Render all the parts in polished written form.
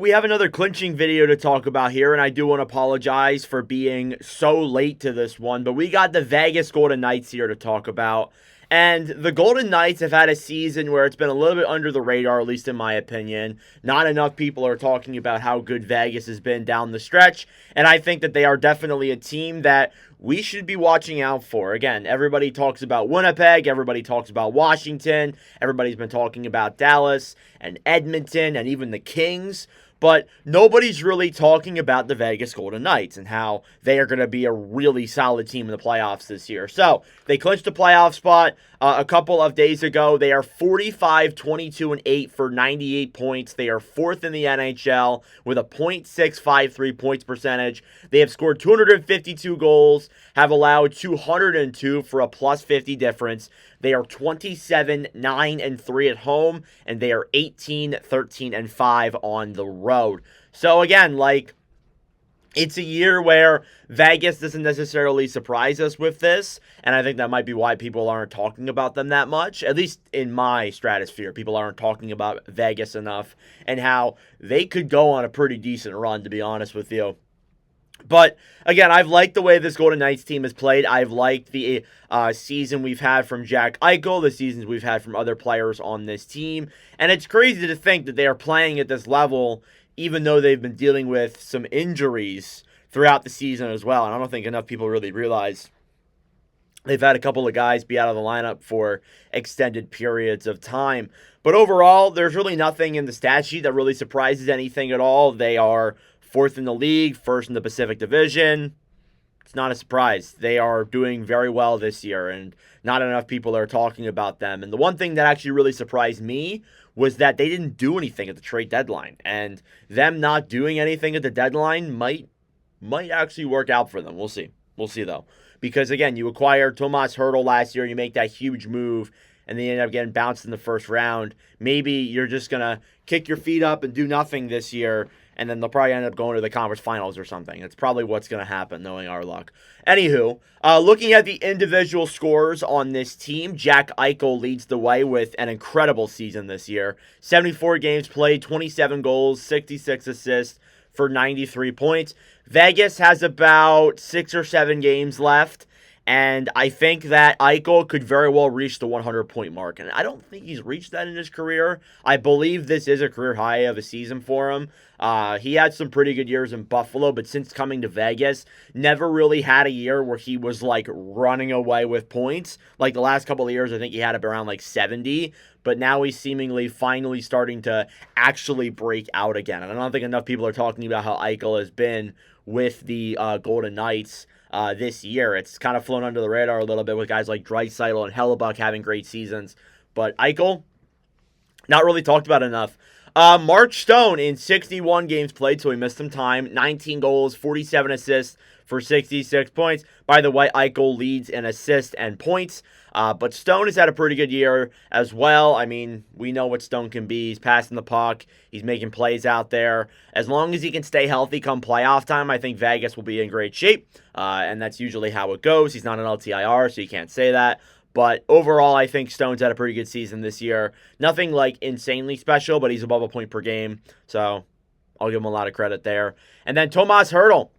We have another clinching video to talk about here, and I do want to apologize for being so late to this one, but we got the Vegas Golden Knights here to talk about. And the Golden Knights have had a season where it's been a little bit under the radar, at least in my opinion. Not enough people are talking about how good Vegas has been down the stretch, and I think that they are definitely a team that we should be watching out for. Again, everybody talks about Winnipeg, everybody talks about Washington, everybody's been talking about Dallas and Edmonton and even the Kings. But nobody's really talking about the Vegas Golden Knights and how they are going to be a really solid team in the playoffs this year. So they clinched a playoff spot a couple of days ago. They are 45, 22, and 8 for 98 points. They are fourth in the NHL with a .653 points percentage. They have scored 252 goals, have allowed 202 for a plus 50 difference. They are 27, 9, and 3 at home, and they are 18, 13, and 5 on the road. So again, it's a year where Vegas doesn't necessarily surprise us with this, and I think that might be why people aren't talking about them that much. At least in my stratosphere, people aren't talking about Vegas enough and how they could go on a pretty decent run, to be honest with you. But again, I've liked the way this Golden Knights team has played. I've liked the season we've had from Jack Eichel, the seasons we've had from other players on this team. And it's crazy to think that they are playing at this level, even though they've been dealing with some injuries throughout the season as well. And I don't think enough people really realize they've had a couple of guys be out of the lineup for extended periods of time. But overall, there's really nothing in the stat sheet that really surprises anything at all. They are fourth in the league, first in the Pacific Division. It's not a surprise. They are doing very well this year, and not enough people are talking about them. And the one thing that actually really surprised me was that they didn't do anything at the trade deadline. And them not doing anything at the deadline might actually work out for them. We'll see. We'll see, though. Because, again, you acquired Tomas Hertl last year, and you make that huge move, and then you end up getting bounced in the first round. Maybe you're just going to kick your feet up and do nothing this year, and then they'll probably end up going to the conference finals or something. That's probably what's going to happen, knowing our luck. Anywho, looking at the individual scores on this team, Jack Eichel leads the way with an incredible season this year. 74 games played, 27 goals, 66 assists for 93 points. Vegas has about 6 or 7 games left, and I think that Eichel could very well reach the 100-point mark. And I don't think he's reached that in his career. I believe this is a career high of a season for him. He had some pretty good years in Buffalo, but since coming to Vegas, never really had a year where he was running away with points. Like the last couple of years, I think he had it around 70. But now he's seemingly finally starting to actually break out again. And I don't think enough people are talking about how Eichel has been with the Golden Knights this year. It's kind of flown under the radar a little bit with guys like Draisaitl and Hellebuck having great seasons. But Eichel, not really talked about enough. Mark Stone in 61 games played, so he missed some time. 19 goals, 47 assists for 66 points. By the way, Eichel leads in assists and points. But Stone has had a pretty good year as well. I mean, we know what Stone can be. He's passing the puck. He's making plays out there. As long as he can stay healthy come playoff time, I think Vegas will be in great shape. And that's usually how it goes. He's not an LTIR, so you can't say that. But overall, I think Stone's had a pretty good season this year. Nothing insanely special, but he's above a point per game. So I'll give him a lot of credit there. And then Tomas Hertl.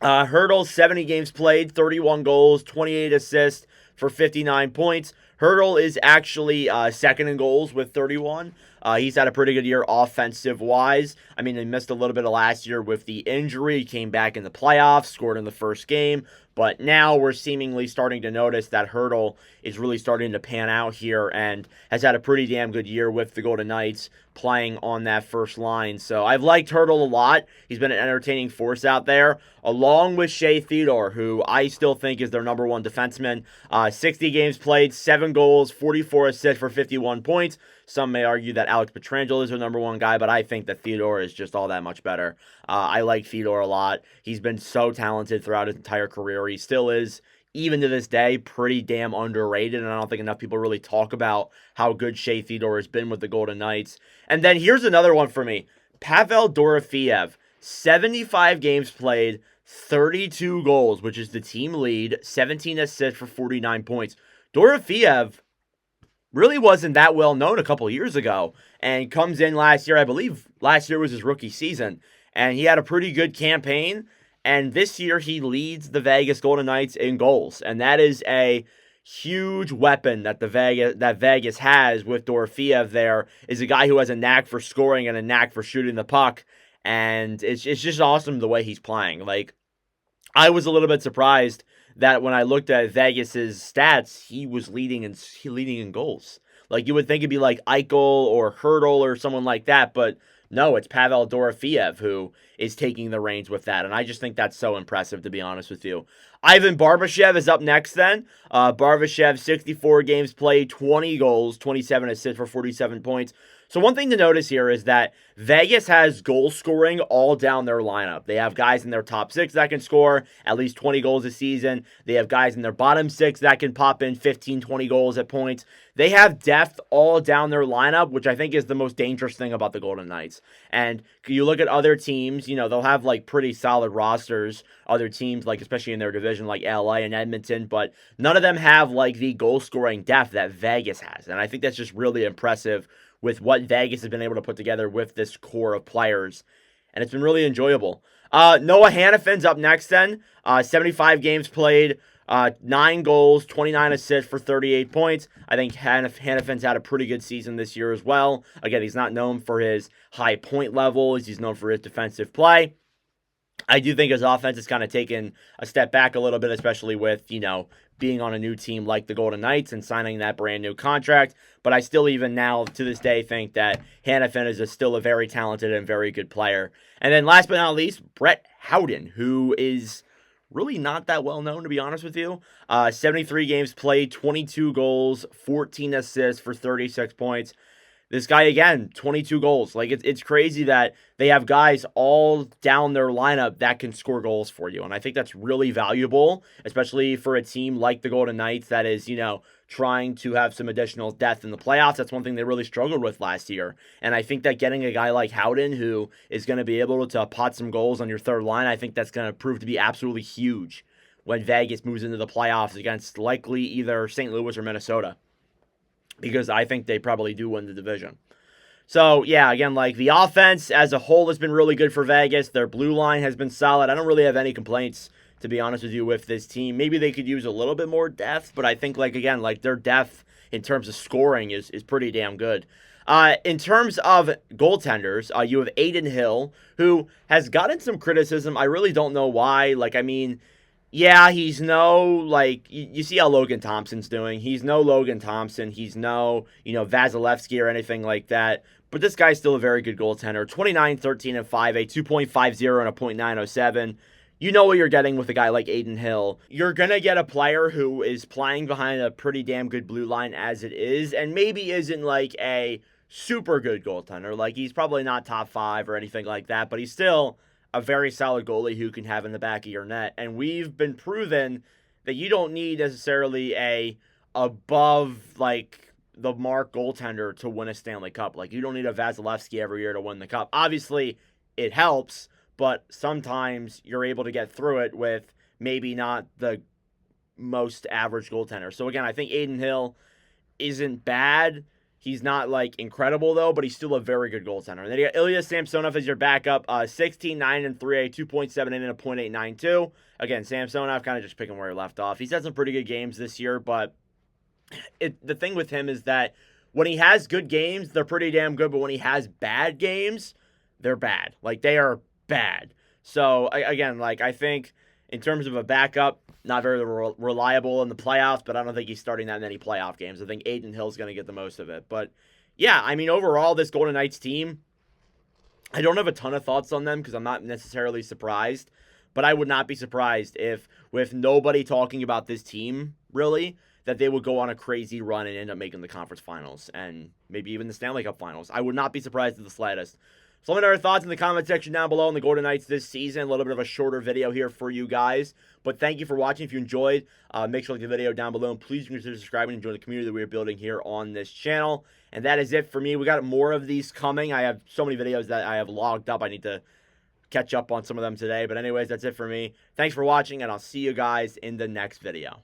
Hertl, 70 games played, 31 goals, 28 assists for 59 points. Hertl is actually second in goals with 31. He's had a pretty good year offensive-wise. I mean, he missed a little bit of last year with the injury. He came back in the playoffs, scored in the first game. But now we're seemingly starting to notice that Hertl is really starting to pan out here and has had a pretty damn good year with the Golden Knights playing on that first line. So I've liked Hertl a lot. He's been an entertaining force out there, along with Shea Theodore, who I still think is their number one defenseman. 60 games played, 7 goals, 44 assists for 51 points. Some may argue that Alex Pietrangelo is their number one guy, but I think that Theodore is just all that much better. I like Theodore a lot. He's been so talented throughout his entire career. He still is, even to this day, pretty damn underrated, and I don't think enough people really talk about how good Shea Theodore has been with the Golden Knights. And then here's another one for me. Pavel Dorofeyev, 75 games played, 32 goals, which is the team lead, 17 assists for 49 points. Dorofeyev really wasn't that well known a couple years ago, and comes in last year. I believe last year was his rookie season, and he had a pretty good campaign. And this year he leads the Vegas Golden Knights in goals, and that is a huge weapon that Vegas has with Dorofeyev. There is a guy who has a knack for scoring and a knack for shooting the puck, and it's just awesome the way he's playing. Like, I was a little bit surprised that when I looked at Vegas's stats, he was leading in goals. Like, you would think it'd be like Eichel or Hurdle or someone like that, but no, it's Pavel Dorofeyev who is taking the reins with that, and I just think that's so impressive, to be honest with you. Ivan Barbashev is up next then. Barbashev, 64 games played, 20 goals, 27 assists for 47 points. So one thing to notice here is that Vegas has goal scoring all down their lineup. They have guys in their top six that can score at least 20 goals a season. They have guys in their bottom six that can pop in 15, 20 goals at points. They have depth all down their lineup, which I think is the most dangerous thing about the Golden Knights. And you look at other teams, they'll have like pretty solid rosters. Other teams, like especially in their division, like LA and Edmonton, but none of them have like the goal scoring depth that Vegas has. And I think that's just really impressive with what Vegas has been able to put together with this core of players. And it's been really enjoyable. Noah Hannafin's up next then. 75 games played, 9 goals, 29 assists for 38 points. I think Hannafin's had a pretty good season this year as well. Again, he's not known for his high point levels. He's known for his defensive play. I do think his offense has kind of taken a step back a little bit, especially with, being on a new team like the Golden Knights and signing that brand new contract. But I still, even now, to this day, think that Hanifin is still a very talented and very good player. And then last but not least, Brett Howden, who is really not that well known, to be honest with you. 73 games played, 22 goals, 14 assists for 36 points. This guy, again, 22 goals. Like, it's crazy that they have guys all down their lineup that can score goals for you. And I think that's really valuable, especially for a team like the Golden Knights that is, trying to have some additional depth in the playoffs. That's one thing they really struggled with last year. And I think that getting a guy like Howden, who is going to be able to pot some goals on your third line, I think that's going to prove to be absolutely huge when Vegas moves into the playoffs against likely either St. Louis or Minnesota, because I think they probably do win the division. So, yeah, again, like, the offense as a whole has been really good for Vegas. Their blue line has been solid. I don't really have any complaints, to be honest with you, with this team. Maybe they could use a little bit more depth, but I think, their depth in terms of scoring is pretty damn good. In terms of goaltenders, you have Adin Hill, who has gotten some criticism. I really don't know why. Yeah, he's you see how Logan Thompson's doing. He's no Logan Thompson. He's no, Vasilevsky or anything like that. But this guy's still a very good goaltender. 29, 13, and 5, a 2.50 and a .907. You know what you're getting with a guy like Adin Hill. You're going to get a player who is playing behind a pretty damn good blue line as it is, and maybe isn't like a super good goaltender. Like, he's probably not top 5 or anything like that, but he's still a very solid goalie who can have in the back of your net. And we've been proven that you don't need necessarily a above, the mark goaltender to win a Stanley Cup. Like, you don't need a Vasilevsky every year to win the Cup. Obviously, it helps, but sometimes you're able to get through it with maybe not the most average goaltender. So, again, I think Adin Hill isn't bad. He's not, incredible, though, but he's still a very good goaltender. And then you got Ilya Samsonov as your backup. 16, 9, and 3, a 2.78 and a .892. Again, Samsonov kind of just picking where he left off. He's had some pretty good games this year, but the thing with him is that when he has good games, they're pretty damn good, but when he has bad games, they're bad. They are bad. So, again, I think in terms of a backup, not very reliable in the playoffs, but I don't think he's starting that many playoff games. I think Adin Hill's going to get the most of it. But, yeah, I mean, overall, this Golden Knights team, I don't have a ton of thoughts on them because I'm not necessarily surprised. But I would not be surprised if, with nobody talking about this team, really, that they would go on a crazy run and end up making the conference finals and maybe even the Stanley Cup finals. I would not be surprised in the slightest. So let me know your thoughts in the comment section down below on the Golden Knights this season. A little bit of a shorter video here for you guys. But thank you for watching. If you enjoyed, make sure to like the video down below. And please consider subscribing and join the community that we are building here on this channel. And that is it for me. We got more of these coming. I have so many videos that I have logged up. I need to catch up on some of them today. But anyways, that's it for me. Thanks for watching, and I'll see you guys in the next video.